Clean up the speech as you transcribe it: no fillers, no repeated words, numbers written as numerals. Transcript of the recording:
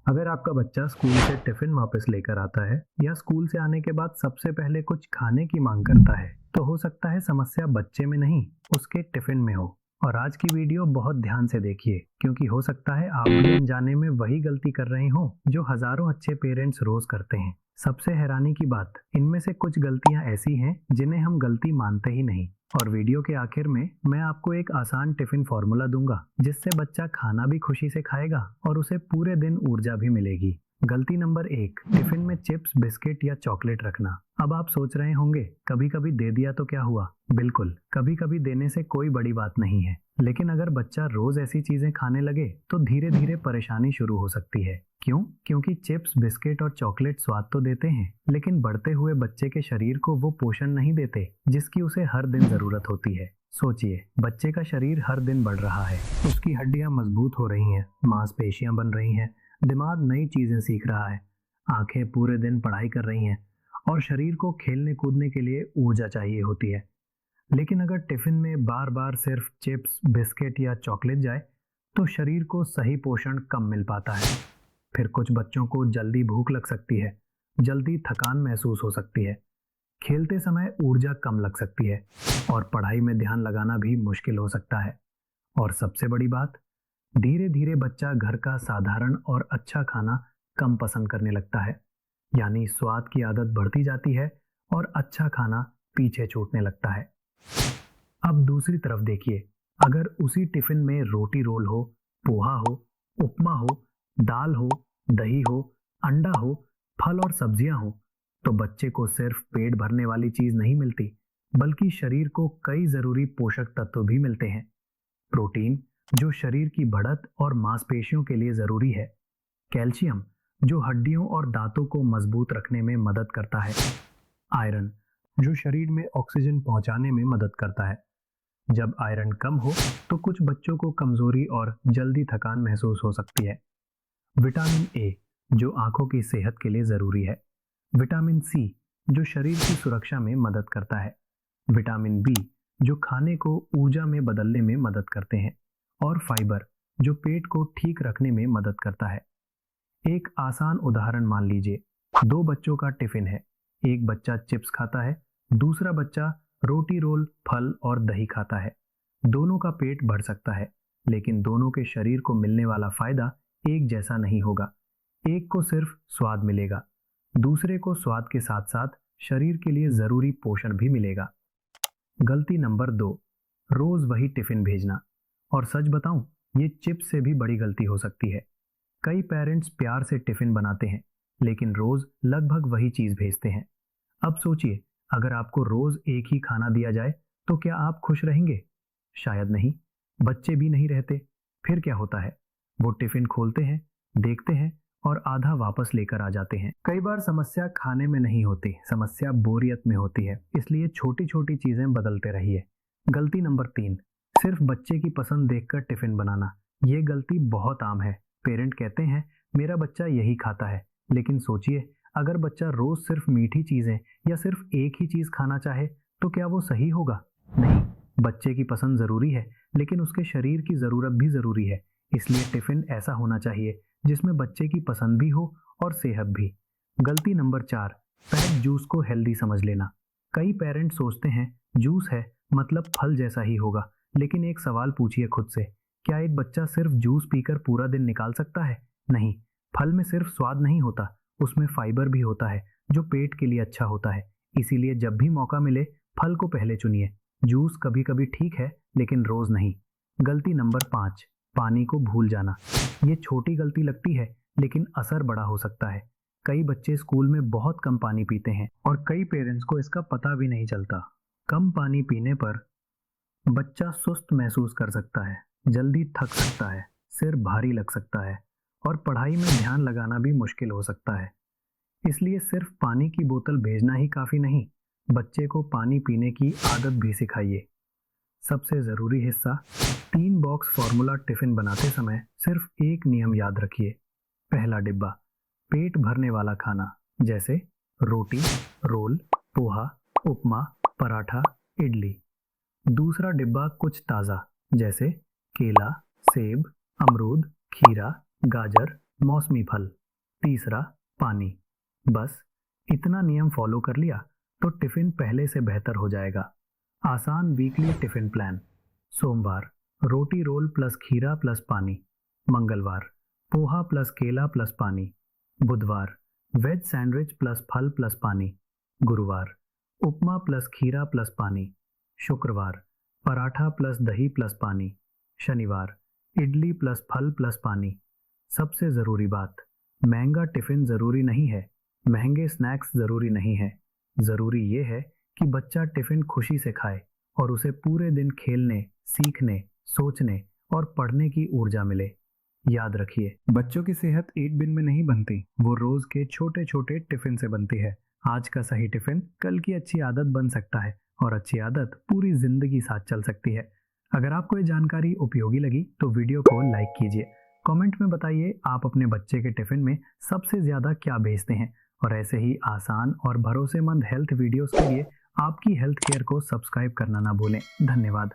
अगर आपका बच्चा स्कूल से टिफिन वापस लेकर आता है या स्कूल से आने के बाद सबसे पहले कुछ खाने की मांग करता है, तो हो सकता है समस्या बच्चे में नहीं, उसके टिफिन में हो। और आज की वीडियो बहुत ध्यान से देखिए, क्योंकि हो सकता है आप भी अनजाने में वही गलती कर रहे हो जो हजारों अच्छे पेरेंट्स रोज करते हैं। सबसे हैरानी की बात, इनमें से कुछ गलतियां ऐसी हैं जिन्हें हम गलती मानते ही नहीं। और वीडियो के आखिर में मैं आपको एक आसान टिफिन फॉर्मूला दूंगा जिससे बच्चा खाना भी खुशी से खाएगा और उसे पूरे दिन ऊर्जा भी मिलेगी। गलती नंबर 1, टिफिन में चिप्स, बिस्किट या चॉकलेट रखना। अब आप सोच रहे होंगे, कभी कभी दे दिया तो क्या हुआ। बिल्कुल, कभी कभी देने से कोई बड़ी बात नहीं है, लेकिन अगर बच्चा रोज ऐसी चीजें खाने लगे तो धीरे धीरे परेशानी शुरू हो सकती है। क्यों? क्योंकि चिप्स, बिस्किट और चॉकलेट स्वाद तो देते हैं, लेकिन बढ़ते हुए बच्चे के शरीर को वो पोषण नहीं देते जिसकी उसे हर दिन जरूरत होती है। सोचिए, बच्चे का शरीर हर दिन बढ़ रहा है, उसकी हड्डियां मजबूत हो रही हैं, मांसपेशियां बन रही हैं, दिमाग नई चीजें सीख रहा है, आंखें पूरे दिन पढ़ाई कर रही हैं और शरीर को खेलने कूदने के लिए ऊर्जा चाहिए होती है। लेकिन अगर टिफिन में बार बार सिर्फ चिप्स, बिस्किट या चॉकलेट जाए तो शरीर को सही पोषण कम मिल पाता है। फिर कुछ बच्चों को जल्दी भूख लग सकती है, जल्दी थकान महसूस हो सकती है, खेलते समय ऊर्जा कम लग सकती है और पढ़ाई में ध्यान लगाना भी मुश्किल हो सकता है। और सबसे बड़ी बात, धीरे धीरे बच्चा घर का साधारण और अच्छा खाना कम पसंद करने लगता है, यानी स्वाद की आदत बढ़ती जाती है और अच्छा खाना पीछे छूटने लगता है। अब दूसरी तरफ देखिए, अगर उसी टिफिन में रोटी रोल हो, पोहा हो, उपमा हो, दाल हो, दही हो, अंडा हो, फल और सब्जियां हो, तो बच्चे को सिर्फ पेट भरने वाली चीज नहीं मिलती, बल्कि शरीर को कई जरूरी पोषक तत्व भी मिलते हैं। प्रोटीन, जो शरीर की बढ़त और मांसपेशियों के लिए जरूरी है। कैल्शियम, जो हड्डियों और दांतों को मजबूत रखने में मदद करता है। आयरन, जो शरीर में ऑक्सीजन पहुंचाने में मदद करता है। जब आयरन कम हो तो कुछ बच्चों को कमजोरी और जल्दी थकान महसूस हो सकती है। विटामिन ए, जो आंखों की सेहत के लिए जरूरी है। विटामिन सी, जो शरीर की सुरक्षा में मदद करता है। विटामिन बी, जो खाने को ऊर्जा में बदलने में मदद करते हैं। और फाइबर, जो पेट को ठीक रखने में मदद करता है। एक आसान उदाहरण मान लीजिए, दो बच्चों का टिफिन है। एक बच्चा चिप्स खाता है, दूसरा बच्चा रोटी रोल, फल और दही खाता है। दोनों का पेट भर सकता है, लेकिन दोनों के शरीर को मिलने वाला फायदा एक जैसा नहीं होगा। एक को सिर्फ स्वाद मिलेगा, दूसरे को स्वाद के साथ साथ शरीर के लिए जरूरी पोषण भी मिलेगा। गलती नंबर 2, रोज वही टिफिन भेजना। और सच बताऊं, ये चिप्स से भी बड़ी गलती हो सकती है। कई पेरेंट्स प्यार से टिफिन बनाते हैं, लेकिन रोज लगभग वही चीज भेजते हैं। अब सोचिए, अगर आपको रोज एक ही खाना दिया जाए तो क्या आप खुश रहेंगे? शायद नहीं। बच्चे भी नहीं रहते। फिर क्या होता है? वो टिफिन खोलते हैं, देखते हैं और आधा वापस लेकर आ जाते हैं। कई बार समस्या खाने में नहीं होती, समस्या बोरियत में होती है। इसलिए छोटी छोटी चीजें बदलते रहिए। गलती नंबर 3, सिर्फ बच्चे की पसंद देखकर टिफिन बनाना। ये गलती बहुत आम है। पेरेंट कहते हैं मेरा बच्चा यही खाता है, लेकिन सोचिए, अगर बच्चा रोज सिर्फ मीठी चीजें या सिर्फ एक ही चीज खाना चाहे तो क्या वो सही होगा? नहीं। बच्चे की पसंद जरूरी है, लेकिन उसके शरीर की जरूरत भी जरूरी है। इसलिए टिफिन ऐसा होना चाहिए जिसमें बच्चे की पसंद भी हो और सेहत भी। गलती नंबर 4, पैक्ड जूस को हेल्दी समझ लेना। कई पेरेंट्स सोचते हैं जूस है मतलब फल जैसा ही होगा, लेकिन एक सवाल पूछिए खुद से, क्या एक बच्चा सिर्फ जूस पीकर पूरा दिन निकाल सकता है? नहीं। फल में सिर्फ स्वाद नहीं होता, उसमें फाइबर भी होता है जो पेट के लिए अच्छा होता है। इसीलिए जब भी मौका मिले, फल को पहले चुनिए। जूस कभी कभी ठीक है, लेकिन रोज नहीं। गलती नंबर 5, पानी को भूल जाना। ये छोटी गलती लगती है, लेकिन असर बड़ा हो सकता है। कई बच्चे स्कूल में बहुत कम पानी पीते हैं और कई पेरेंट्स को इसका पता भी नहीं चलता। कम पानी पीने पर बच्चा सुस्त महसूस कर सकता है, जल्दी थक सकता है, सिर भारी लग सकता है और पढ़ाई में ध्यान लगाना भी मुश्किल हो सकता है। इसलिए सिर्फ पानी की बोतल भेजना ही काफी नहीं, बच्चे को पानी पीने की आदत भी सिखाइए। सबसे जरूरी हिस्सा, 3 बॉक्स फॉर्मूला टिफिन बनाते समय सिर्फ एक नियम याद रखिए। पहला डिब्बा, पेट भरने वाला खाना, जैसे रोटी, रोल, पोहा, उपमा, पराठा, इडली। दूसरा डिब्बा कुछ ताज़ा, जैसे केला, सेब, अमरूद, खीरा, गाजर, मौसमी फल, तीसरा पानी। बस इतना नियम फॉलो कर लिया तो टिफिन पहले से बेहतर हो जाएगा। आसान वीकली टिफिन प्लान। सोमवार रोटी रोल प्लस खीरा प्लस पानी। मंगलवार पोहा प्लस केला प्लस पानी। बुधवार वेज सैंडविच प्लस फल प्लस पानी। गुरुवार उपमा प्लस खीरा प्लस पानी। शुक्रवार पराठा प्लस दही प्लस पानी। शनिवार इडली प्लस फल प्लस पानी। सबसे ज़रूरी बात, महंगा टिफिन ज़रूरी नहीं है, महंगे स्नैक्स ज़रूरी नहीं है। ज़रूरी ये है कि बच्चा टिफिन खुशी से खाए और उसे पूरे दिन खेलने, सीखने, सोचने और पढ़ने की ऊर्जा मिले। याद रखिए, बच्चों की सेहत एक दिन में नहीं बनती, वो रोज के छोटे छोटे टिफिन से बनती है। आज का सही टिफिन कल की अच्छी आदत बन सकता है और अच्छी आदत पूरी जिंदगी साथ चल सकती है। अगर आपको ये जानकारी उपयोगी लगी तो वीडियो को लाइक कीजिए। कमेंट में बताइए आप अपने बच्चे के टिफिन में सबसे ज्यादा क्या भेजते हैं, और ऐसे ही आसान और भरोसेमंद हेल्थ वीडियोस के लिए आपकी हेल्थ केयर को सब्सक्राइब करना ना भूलें। धन्यवाद।